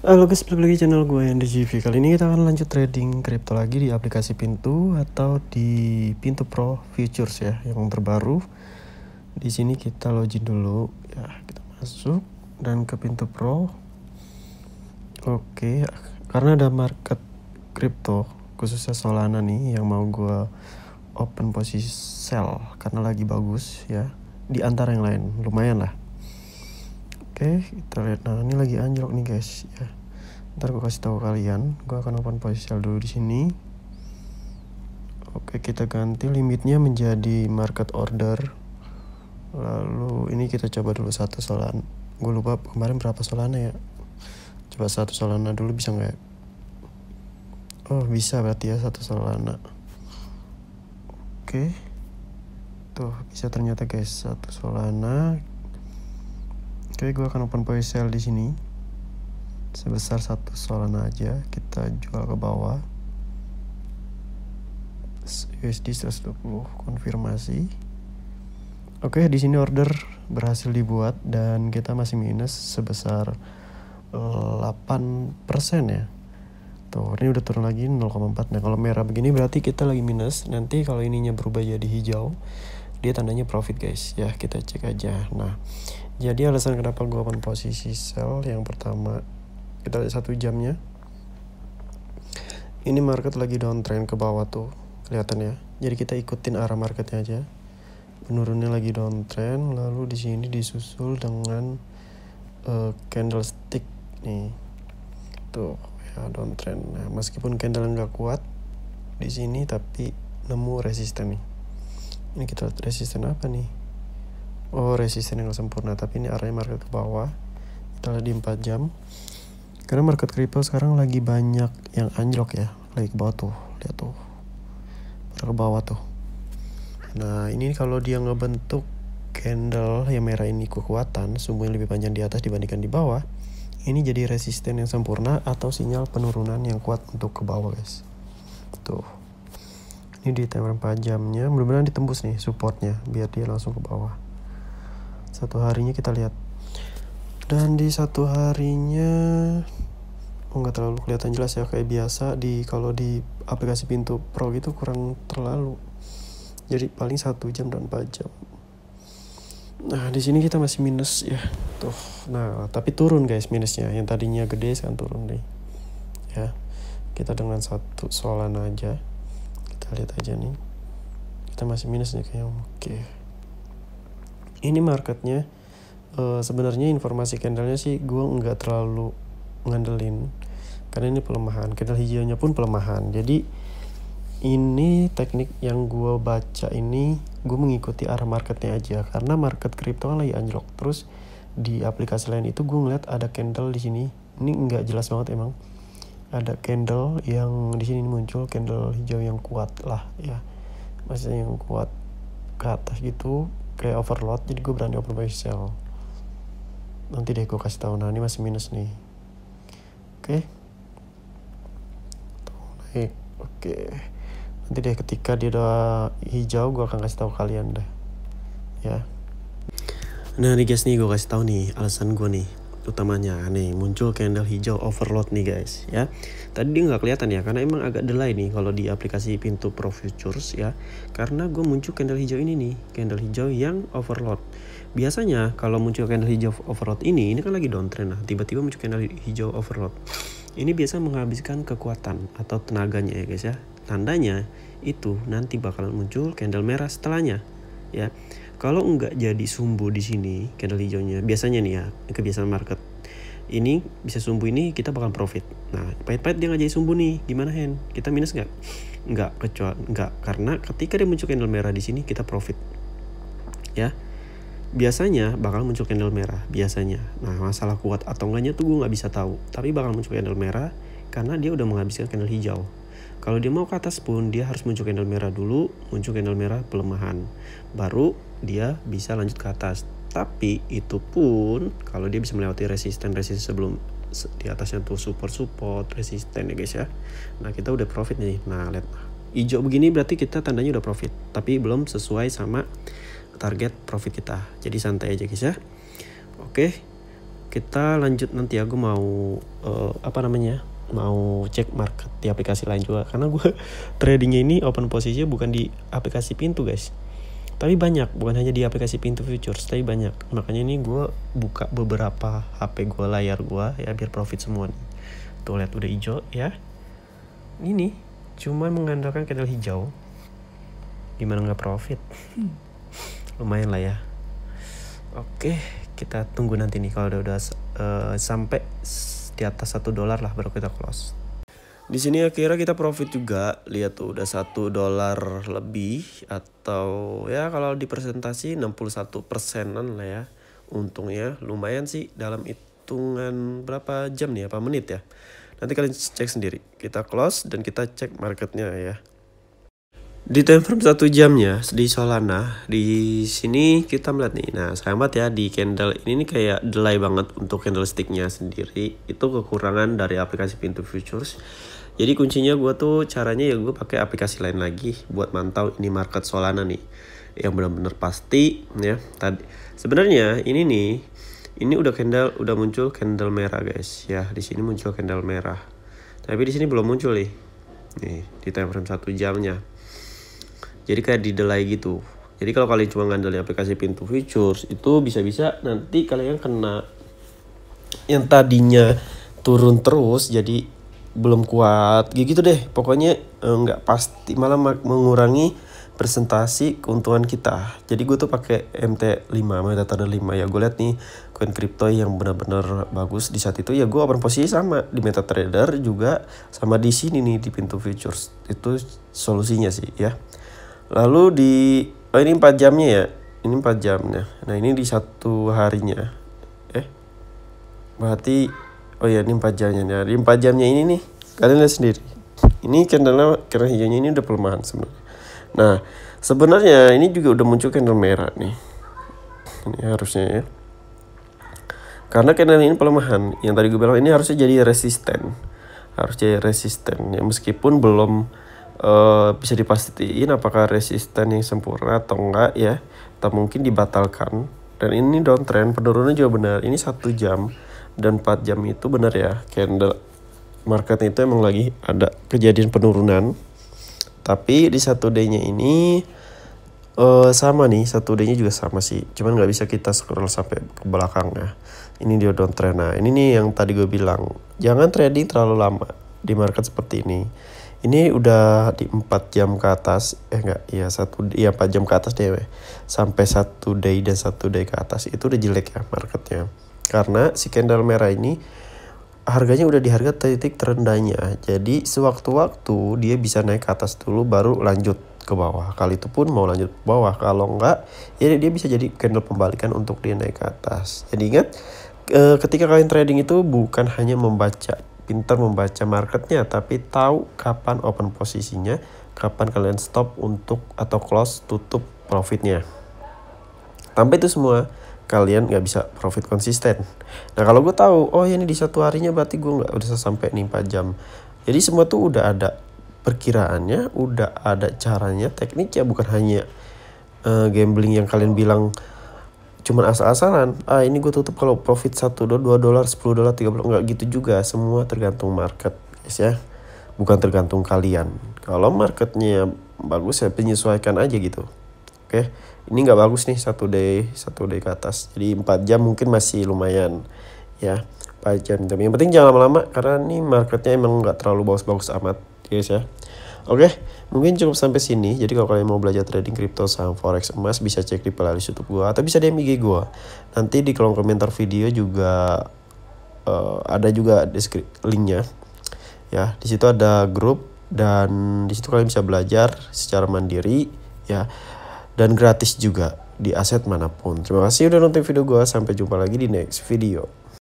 Halo guys, balik lagi channel gue yang di GV. Kali ini kita akan lanjut trading kripto lagi di aplikasi Pintu atau di Pintu Pro Futures ya, yang terbaru. Di sini kita login dulu ya, kita masuk dan ke Pintu Pro. Oke, karena ada market kripto khususnya Solana nih yang mau gue open posisi sell karena lagi bagus ya, di antara yang lain lumayan lah. Oke, kita lihat. Nah, ini lagi anjlok nih guys ya. Ntar gue kasih tahu kalian. Gue akan open posisi sell dulu di sini. Oke, kita ganti limitnya menjadi market order. Lalu ini kita coba dulu satu Solana. Gue lupa kemarin berapa Solana ya. Coba satu Solana dulu, bisa nggak ya? Oh, bisa berarti ya satu Solana. Oke, tuh bisa ternyata guys, satu Solana. Oke, gue akan open posisi sell di sini sebesar satu Solana aja. Kita jual ke bawah USD 120, konfirmasi. Oke, di sini order berhasil dibuat dan kita masih minus sebesar 8% ya. Tuh, ini udah turun lagi 0,4. Nah, kalau merah begini berarti kita lagi minus. Nanti kalau ininya berubah jadi hijau, dia tandanya profit guys ya. Kita cek aja. Nah, jadi alasan kenapa gue open posisi sell, yang pertama kita lihat 1 jamnya. Ini market lagi downtrend ke bawah tuh, kelihatan ya. Jadi kita ikutin arah marketnya aja. Penurunnya lagi downtrend, lalu di sini disusul dengan candlestick nih. Tuh ya, downtrend. Nah, meskipun candle nggak kuat di sini tapi nemu resisten nih. Ini kita lihat resisten apa nih? Oh, resisten yang sempurna, tapi ini arahnya market ke bawah. Kita lihat di 4 jam. Karena market crypto sekarang lagi banyak yang anjlok ya, lagi ke bawah tuh, lihat tuh, ke bawah tuh. Nah, ini kalau dia ngebentuk candle yang merah ini kekuatan, sumbu yang lebih panjang di atas dibandingkan di bawah, ini jadi resisten yang sempurna atau sinyal penurunan yang kuat untuk ke bawah guys. Tuh, ini di timer 4 jamnya, mudah-mudahan ditembus nih supportnya, biar dia langsung ke bawah. Satu harinya kita lihat. Dan di satu harinya nggak terlalu kelihatan jelas ya, kayak biasa kalau di aplikasi Pintu Pro gitu kurang terlalu. Jadi paling 1 jam dan 4 jam. Nah, di sini kita masih minus ya. Tuh. Nah, tapi turun guys minusnya. Yang tadinya gede sekarang turun nih. Ya. Kita dengan satu Solana aja. Kita lihat aja nih. Kita masih minus nih kayaknya. Oke. Ini marketnya sebenarnya informasi candlenya sih gue nggak terlalu ngandelin karena ini pelemahan. Candle hijaunya pun pelemahan. Jadi ini teknik yang gue baca ini, gue mengikuti arah marketnya aja karena market crypto kan lagi anjlok. Terus di aplikasi lain itu gue ngeliat ada candle di sini. Ini nggak jelas banget emang. Ada candle yang di sini muncul, candle hijau yang kuat lah ya, maksudnya yang kuat ke atas gitu, kayak overload. Jadi gue berani open posisi sell. Nanti deh gue kasih tahu. Nah, ini masih minus nih. Oke. Naik. Oke. Nanti deh ketika dia udah hijau gue akan kasih tahu kalian deh. Ya. Nah, nih guys, nih gue kasih tahu nih alasan gue nih utamanya. Nih muncul candle hijau overload nih guys ya. Tadi dia nggak kelihatan ya karena emang agak delay nih kalau di aplikasi Pintu Pro Futures ya. Karena gue muncul candle hijau ini nih, candle hijau yang overload. Biasanya kalau muncul candle hijau overload ini kan lagi downtrend. Nah, tiba-tiba muncul candle hijau overload. Ini biasa menghabiskan kekuatan atau tenaganya ya guys ya. Tandanya itu nanti bakalan muncul candle merah setelahnya ya. Kalau nggak jadi sumbu di sini candle hijaunya, biasanya nih ya, kebiasaan market. Ini bisa sumbu ini kita bakal profit. Nah, pahit-pahit dia nggak jadi sumbu nih, gimana Hen? Kita minus nggak? Nggak, karena ketika dia muncul candle merah di sini kita profit. Ya. Biasanya bakal muncul candle merah, biasanya. Nah, masalah kuat atau enggaknya tuh gue nggak bisa tahu. Tapi bakal muncul candle merah karena dia udah menghabiskan candle hijau. Kalau dia mau ke atas pun dia harus muncul candle merah dulu, muncul candle merah pelemahan. Baru dia bisa lanjut ke atas. Tapi itu pun kalau dia bisa melewati resisten sebelum di atasnya tuh support resisten ya guys ya. Nah, kita udah profit nih. Nah, lihat. Hijau begini berarti kita tandanya udah profit, tapi belum sesuai sama target profit kita. Jadi santai aja guys ya. Oke, kita lanjut nanti. Aku mau mau cek market di aplikasi lain juga, karena gue tradingnya ini open posisinya bukan di aplikasi Pintu guys, tapi banyak, bukan hanya di aplikasi Pintu Futures, tapi banyak. Makanya ini gue buka beberapa HP gue, layar gue ya, biar profit semua nih. Tuh lihat udah hijau ya. Ini cuma mengandalkan candle hijau, gimana nggak profit? Lumayan lah ya. Oke, kita tunggu nanti nih kalau udah sampai di atas $1 lah baru kita close. Di sini akhirnya kita profit juga. Lihat tuh udah $1 lebih, atau ya kalau di presentasi 61%-an lah ya. Untungnya lumayan sih dalam hitungan berapa jam nih, apa menit ya. Nanti kalian cek sendiri. Kita close dan kita cek marketnya ya. Di time frame 1 jamnya di Solana, di sini kita melihat nih. Nah, sahabat ya, di candle ini nih kayak delay banget untuk candlesticknya sendiri. Itu kekurangan dari aplikasi Pintu Futures. Jadi kuncinya gue tuh caranya ya gue pakai aplikasi lain lagi buat mantau ini market Solana nih, yang benar-benar pasti ya. Tadi sebenarnya ini udah muncul candle merah guys ya. Di sini muncul candle merah, tapi di sini belum muncul nih di time frame 1 jamnya. Jadi kayak di delay gitu. Jadi kalau kalian cuma ngandelin aplikasi Pintu Futures, itu bisa-bisa nanti kalian kena yang tadinya turun terus jadi belum kuat gitu deh. Pokoknya nggak pasti, malah mengurangi presentasi keuntungan kita. Jadi gue tuh pakai MT5, MetaTrader 5 ya. Gue lihat nih koin kripto yang benar-benar bagus di saat itu ya, gue open posisi sama di MetaTrader juga, sama di sini nih di Pintu Futures. Itu solusinya sih ya. Lalu ini 4 jamnya ya. Ini 4 jamnya. Nah, ini di 1 harinya. Berarti ini 4 jamnya. Nah, di 4 jamnya ini nih, kalian lihat sendiri. Ini candle hijaunya ini udah pelemahan sebenarnya. Nah, sebenarnya ini juga udah muncul candle merah nih. Ini harusnya ya. Karena candle ini pelemahan, yang tadi gue bilang ini harusnya jadi resisten. Ya, meskipun belum bisa dipastiin apakah resisten yang sempurna atau enggak ya, atau mungkin dibatalkan. Dan ini downtrend, penurunannya juga benar. Ini 1 jam dan 4 jam itu benar ya, candle market itu emang lagi ada kejadian penurunan. Tapi di 1 day-nya ini sama nih, 1 day-nya juga sama sih, cuman nggak bisa kita scroll sampai ke belakang ya. Ini dia downtrend. Nah, ini nih yang tadi gue bilang, jangan trading terlalu lama di market seperti ini. Ini udah di 4 jam ke atas, 4 jam ke atas deh, sampai 1 day dan 1 day ke atas itu udah jelek ya marketnya. Karena si candle merah ini harganya udah di harga titik terendahnya. Jadi sewaktu-waktu dia bisa naik ke atas dulu baru lanjut ke bawah. Kali itu pun mau lanjut ke bawah, kalau enggak ya dia bisa jadi candle pembalikan untuk dia naik ke atas. Jadi ingat, ketika kalian trading itu bukan hanya pintar membaca marketnya, tapi tahu kapan open posisinya, kapan kalian stop untuk atau close tutup profitnya. Tanpa itu semua kalian nggak bisa profit konsisten. Nah, kalau gue tahu ini di 1 harinya berarti gue nggak bisa sampai nih 4 jam. Jadi semua tuh udah ada perkiraannya, udah ada caranya, tekniknya, bukan hanya gambling yang kalian bilang cuman asal-asalan. Ini gue tutup kalau profit $1, $2, $10, $30, nggak gitu juga. Semua tergantung market guys ya, bukan tergantung kalian. Kalau marketnya bagus ya penyesuaikan aja gitu. Oke, ini nggak bagus nih 1 day ke atas. Jadi 4 jam mungkin masih lumayan ya, 4 jam. Tapi yang penting jangan lama-lama, karena nih marketnya emang nggak terlalu bagus-bagus amat guys ya. Oke, mungkin cukup sampai sini. Jadi kalau kalian mau belajar trading kripto, saham, forex, emas, bisa cek di playlist YouTube gua atau bisa DM IG gua. Nanti di kolom komentar video juga ada juga linknya. Ya, di situ ada grup dan di situ kalian bisa belajar secara mandiri ya, dan gratis juga di aset manapun. Terima kasih udah nonton video gua. Sampai jumpa lagi di next video.